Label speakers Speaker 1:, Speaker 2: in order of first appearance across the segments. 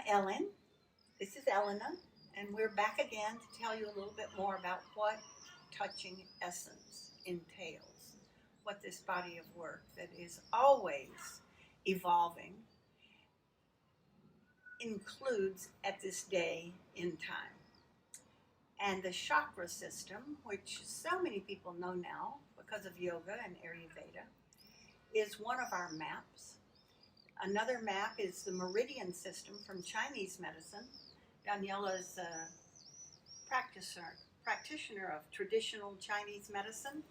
Speaker 1: Ellen. This is Elena, and we're back again to tell you a little bit more about what touching essence entails, what this body of work that is always evolving includes at this day in time. And the chakra system, which so many people know now because of yoga and Ayurveda, is one of our maps. Another map is the meridian system from Chinese medicine. Daniela is a practitioner of traditional Chinese medicine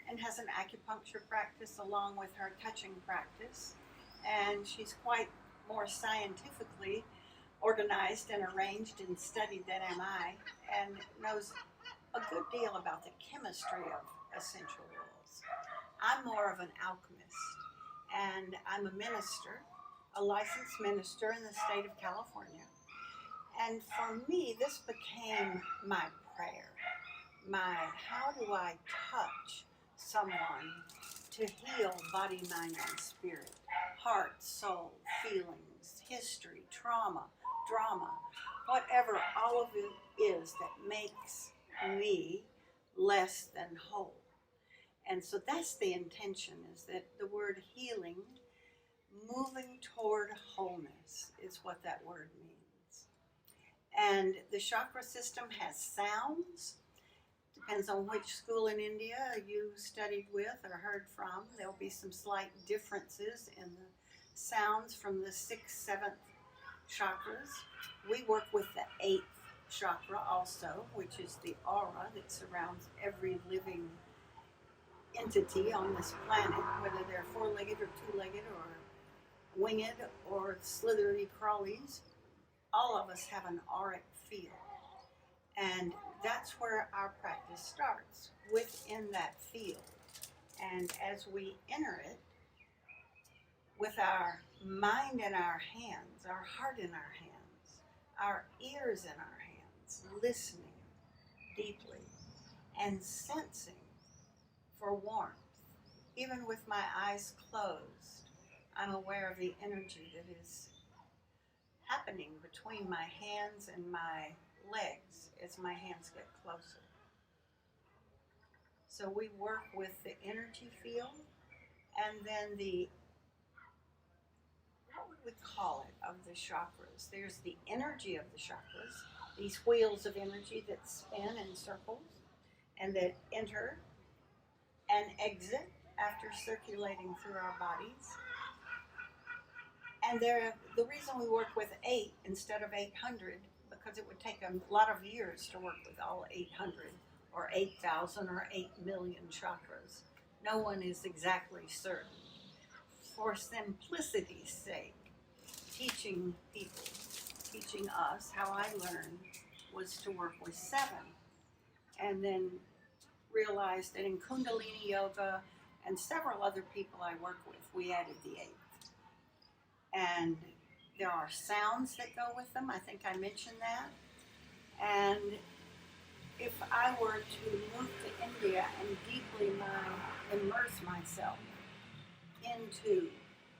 Speaker 1: and has an acupuncture practice along with her touching practice. And she's quite more scientifically organized and arranged and studied than am I, and knows a good deal about the chemistry of essential oils. I'm more of an alchemist, and I'm a minister, a licensed minister in the state of California. And for me, this became my prayer, my how do I touch someone to heal body, mind, and spirit, heart, soul, feelings, history, trauma, drama, whatever all of it is that makes me less than whole. And so that's the intention, is that the word healing, moving toward wholeness, is what that word means. And the chakra system has sounds. Depends on which school in India you studied with or heard from. There'll be some slight differences in the sounds from the 6th, 7th chakras. We work with the 8th chakra also, which is the aura that surrounds every living entity on this planet, whether they're four-legged or two-legged or winged or slithery crawlies. All of us have an auric field. And that's where our practice starts, within that field. And as we enter it, with our mind in our hands, our heart in our hands, our ears in our hands, listening deeply and sensing for warmth. Even with my eyes closed, I'm aware of the energy that is happening between my hands and my legs as my hands get closer. So we work with the energy field and then the, what would we call it, of the chakras. There's the energy of the chakras, these wheels of energy that spin in circles and that enter and exit after circulating through our bodies. And the reason we work with 8 instead of 800, because it would take a lot of years to work with all 800 or 8,000 or 8 million chakras. No one is exactly certain. For simplicity's sake, teaching people, teaching us, how I learned was to work with 7. And then realized that in Kundalini Yoga and several other people I work with, we added the 8th. And there are sounds that go with them. I think I mentioned that. And if I were to move to India and deeply immerse myself into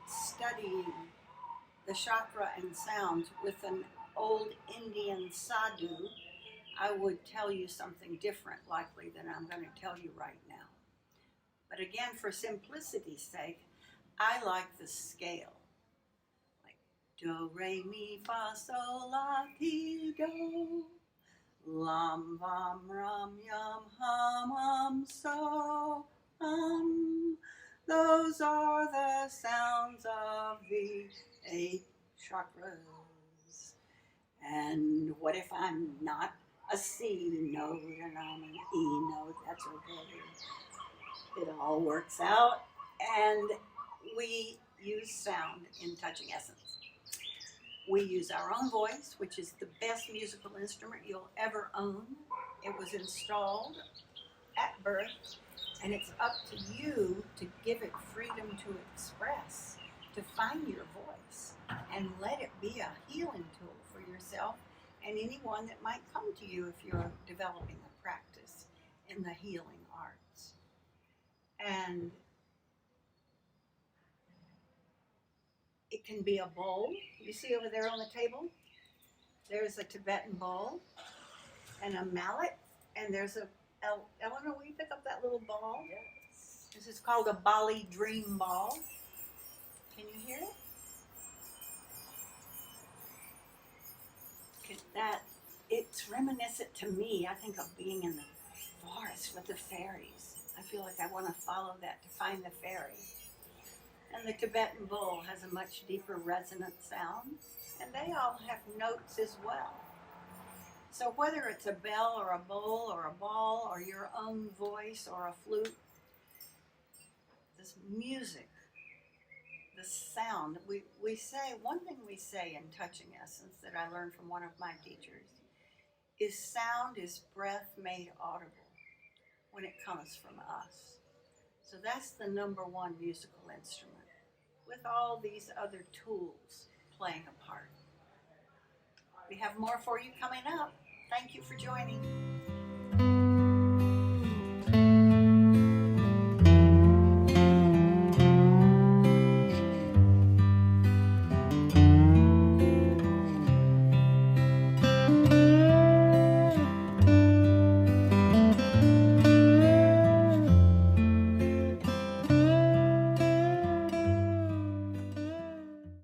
Speaker 1: studying the chakra and sounds with an old Indian sadhu, I would tell you something different likely than I'm going to tell you right now. But again, for simplicity's sake, I like the scale. Do, re, mi, fa, sol, la, ti, do. Lam, vam, ram, yam, ham, so, Those are the sounds of the 8 chakras. And what if I'm not a C note and I'm an E note? That's okay. It all works out. And we use sound in touching essence. We use our own voice, which is the best musical instrument you'll ever own. It was installed at birth, and it's up to you to give it freedom to express, to find your voice, and let it be a healing tool for yourself and anyone that might come to you if you're developing a practice in the healing arts. And it can be a bowl. You see over there on the table? There's a Tibetan bowl and a mallet, and there's a, Eleanor, will you pick up that little ball?
Speaker 2: Yes.
Speaker 1: This is called a Bali dream ball. Can you hear it? It's reminiscent to me, I think, of being in the forest with the fairies. I feel like I want to follow that to find the fairy. And the Tibetan bowl has a much deeper resonant sound, and they all have notes as well. So whether it's a bell or a bowl or a ball or your own voice or a flute, this music, the sound, we say, one thing we say in Touching Essence that I learned from one of my teachers is sound is breath made audible when it comes from us. So that's the number one musical instrument, with all these other tools playing a part. We have more for you coming up. Thank you for joining.